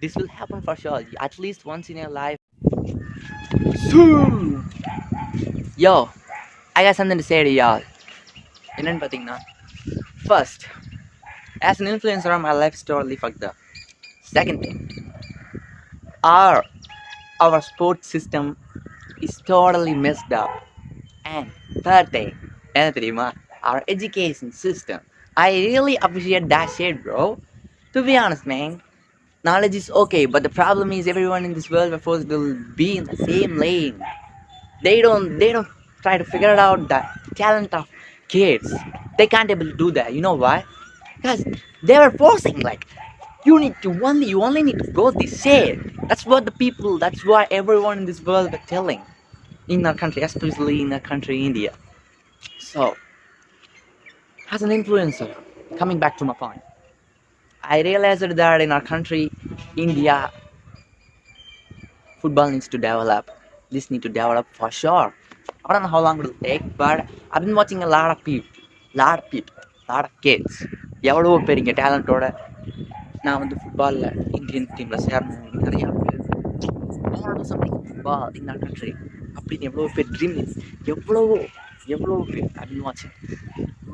This will happen for sure. At least once in your life. Soon. Yo, I got something to say to y'all. என்னன்னு பார்த்தீங்கன்னா, first, as an influencer, my life is totally fucked up. Second thing, our our sports system is totally messed up. And third thing, என்ன தெரியுமா? Our education system. I really appreciate that shit, bro. To be honest, man, knowledge is okay, but the problem is everyone in this world we're supposed to be in the same lane. They don't try to figure out the talent of kids. They can't able to do that. You know why? Because they were forcing like you only need to go this shit. That's what everyone in this world are telling in our country, especially in our country India. So as an influencer, coming back to my point, I realized that in our country India, football needs to develop. This need to develop for sure. I don't know how long it will take, but I've been watching a lot of kids. எவ்வளோ பேர் இங்கே டேலண்ட்டோட நான் வந்து ஃபுட்பாலில் Indian டீமில் சேரணும் நிறையா பேர் something football in our country அப்படின்னு எவ்வளோ பேர் ட்ரீம் எவ்வளோ பேர் அப்படின்னு வாட்சிங்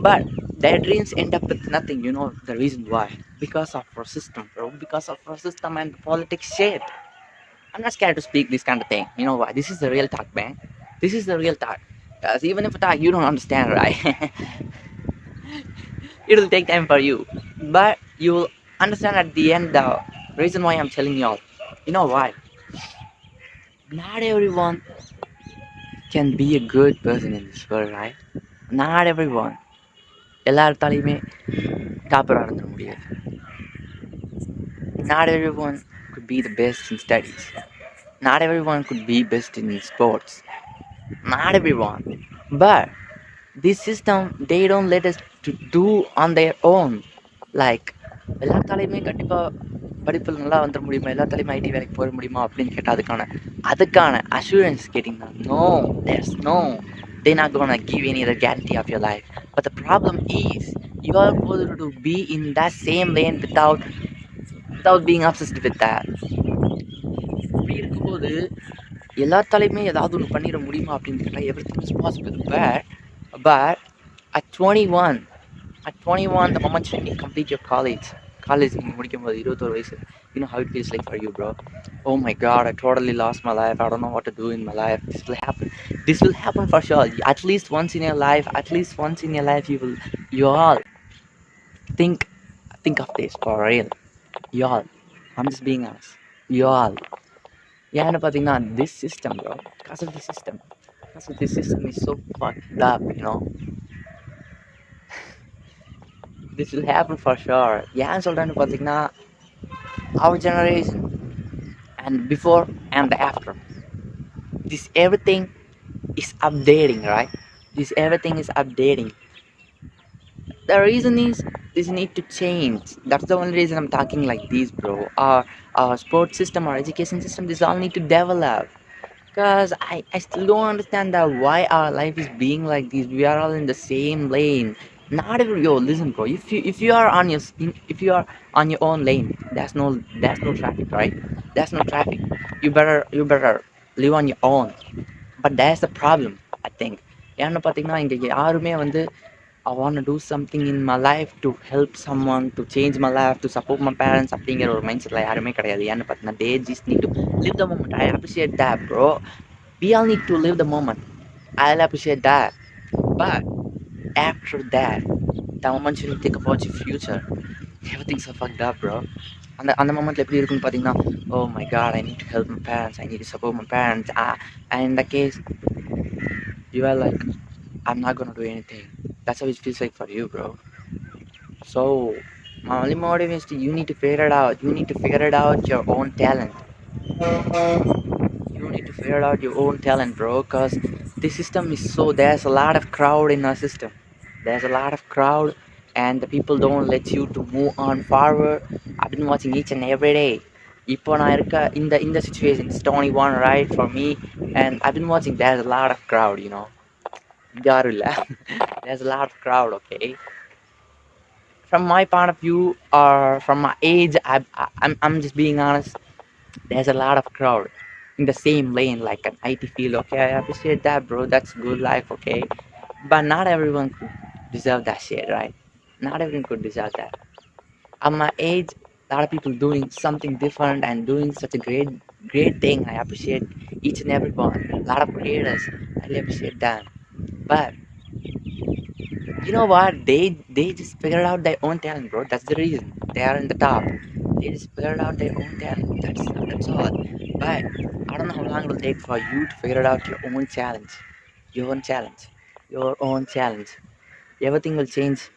but their dreams end up with nothing. You know the reason why? Because of our system, bro. Because of our system and the politics shit. I'm not scared to speak this kind of thing. You know why? This is the real talk, man. This is the real talk. Because even if I talk, you don't understand, right? It'll take time for you. But you'll understand at the end the reason why I'm telling you all. You know why? Not everyone can be a good person in this world, right? Not everyone. எல்லாத்தாலையுமே டாப்பராக இருந்துட முடியாது. Not everyone could be the best in studies. Not everyone could be best in sports. Not everyone. But this system, they don't let us to do on their own. Like எல்லாத்தாலையுமே கண்டிப்பாக படிப்பில் நல்லா வந்துட முடியுமா, எல்லாத்தாலையுமே ID வேலைக்கு போக முடியுமா அப்படின்னு கேட்டால் அதுக்கான அஷூரன்ஸ் கேட்டிங்கன்னா no, they're not gonna give any other guarantee of your life. But the problem is you are supposed to be in that same lane without being obsessed with that. இப்படி இருக்கும்போது எல்லாத்தாலையுமே ஏதாவது ஒன்று பண்ணிட முடியுமா அப்படின்னு கேட்டால் everything is possible. But at 21, the moment you complete your college நீங்கள் முடிக்கும் போது 21 வயசு, you know how it feels like for you, bro. Oh my god, I totally lost my life. I don't know what to do in my life. This will happen for sure. At least once in your life you all think of this for real. You all, I'm just being honest. You all, ஏன்னு பார்த்தீங்கன்னா this system, bro, because of this system is so fucked up, you know. This will happen for sure. ஏன்னு சொல்கிறேன்னு பார்த்தீங்கன்னா our generation and before and after, this everything is updating, right? This everything is updating. The reason is this need to change. That's the only reason I'm talking like this, bro. Our sports system, our education system, this all need to develop. Because I still don't understand that why our life is being like this. We are all in the same lane. Not every listen, bro. If you are on your own lane, there's no traffic, right? There's no traffic. You better live on your own. But that's the problem, I think. ஏன்னு பார்த்தீங்கன்னா இங்கே யாருமே வந்து I want to do something in my life to help someone, to change my life, to support my parents அப்படிங்கிற ஒரு mind settle யாருமே கிடையாது. ஏன்னு பார்த்தீங்கன்னா they just need to live the moment. I appreciate that, bro. We all need to live the moment. I'll appreciate that. But after that, the moment you think about your future, everything's so fucked up, bro. அந்த மொமெண்ட்டில் எப்படி இருக்குன்னு பார்த்தீங்கன்னா, oh my god, I need to help my parents, I need to support my parents. And in that case, you are like, I'm not gonna do anything. That's how it feels like for you, bro. So my only motive is you need to figure it out. You need to figure it out your own talent. You need to figure out your own talent, bro. Because the system is there's a lot of crowd in our system. There's a lot of crowd, and the people don't let you to move on forward. I've been watching each and every day. இப்போ நான் இருக்க இந்த situation, it's 21, right, for me, and I've been watching. There's a lot of crowd, you know. யாரும் இல்லை. There's a lot of crowd, okay. from my point of view or from my age, I'm just being honest. There's a lot of crowd in the same lane like an IT field. Okay, I appreciate that, bro. That's good life. Okay, but not everyone could deserve that shit, right? Not everyone could deserve that. At my age, a lot of people doing something different and doing such a great thing. I appreciate each and every one. A lot of creators, I really appreciate them. But you know what? They just figured out their own talent, bro. That's the reason they are in the top. They just figured out their own talent. That's all. But I don't know how long it will take for you to figure out your own challenge, your own challenge, your own challenge. Everything will change.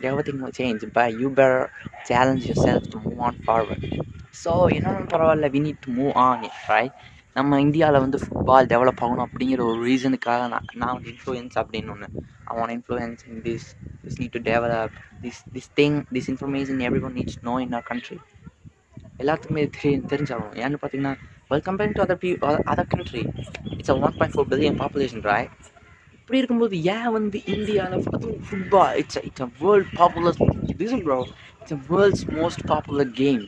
Everything will change. But you better challenge yourself to move on forward. So என்னென்னு பரவாயில்ல, we need to move on it right. நம்ம இந்தியாவில் வந்து football develop ஆகணும் அப்படிங்கிற ஒரு ரீசனுக்காக நான் வந்து இன்ஃப்ளூயன்ஸ் அப்படின்னு ஒன்று I want influence in this need to develop this information every one needs know in our country. எல்லாத்துக்குமே தெரிஞ்சாகும். ஏன்னு பார்த்தீங்கன்னா, well comparing to other country, it's 1.4 billion population right. இப்படி இருக்கும்போது ஏன் வந்து இந்தியாவில் அதுவும் football it's a world popular this bro, it's a world's most popular game.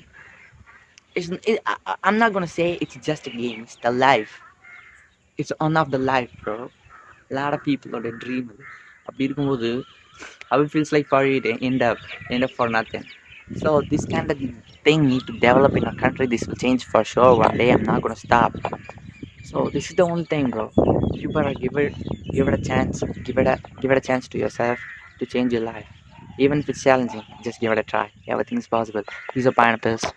I'm not gonna say it's just a game. It's the life. It's one of the life, bro. A lot of people are dream. அப்படி இருக்கும்போது how it feels like for it end up for nothing. So this kind of thing need to develop in our country. This will change for sure one day. I'm not gonna stop. So this is the only thing, bro. You better give it a chance. Give it a chance to yourself to change your life. Even if it's challenging, just give it a try. Everything is possible. These are pineapples.